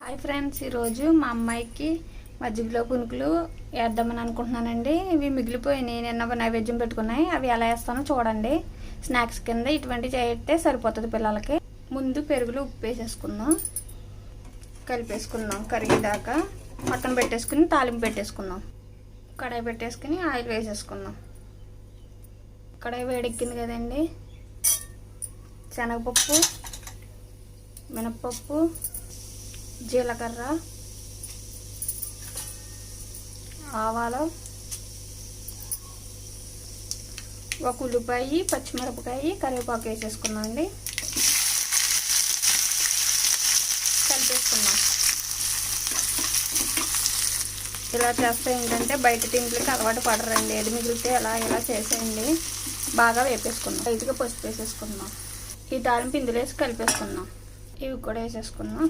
Hi friends, ఈరోజు మా అమ్మాయికి మజ్జిగలో పునుకులు వేద్దామని అనుకుంటున్నానండి. ఇవి మిగిలిపోయినాయి, నిన్న నైవేద్యం పెట్టుకున్నాయి. అవి ఎలా వేస్తానో చూడండి. స్నాక్స్ కింద ఇటువంటి చేస్తే సరిపోతుంది పిల్లలకి. ముందు పెరుగులో ఉప్పు వేసేసుకుందాం, కలిపేసుకుందాం. కరిగేదాకా పక్కన పెట్టేసుకుని తాలింపు పెట్టేసుకుందాం. కడాయి పెట్టేసుకుని ఆయిల్ వేసేసుకుందాం. కడాయి వేడెక్కింది కదండి. శనగపప్పు, మినప్పప్పు, జీలకర్ర, ఆవాలు, ఒక ఉల్లిపాయ, పచ్చిమిరపకాయ, కరివేపాకు వేసేసుకున్నాం అండి. కలిపేసుకున్నాం. ఇలా చేస్తే ఏంటంటే బయట తింట్లకి అలవాటు పడరండి. ఏది మిగిలితే ఇలా చేసేయండి. బాగా వేపేసుకుందాం. లైట్గా పసుపు వేసేసుకుందాం. ఈ తాలింపు ఇందులో వేసి కలిపేసుకుందాం. ఇవి కూడా వేసేసుకుందాం.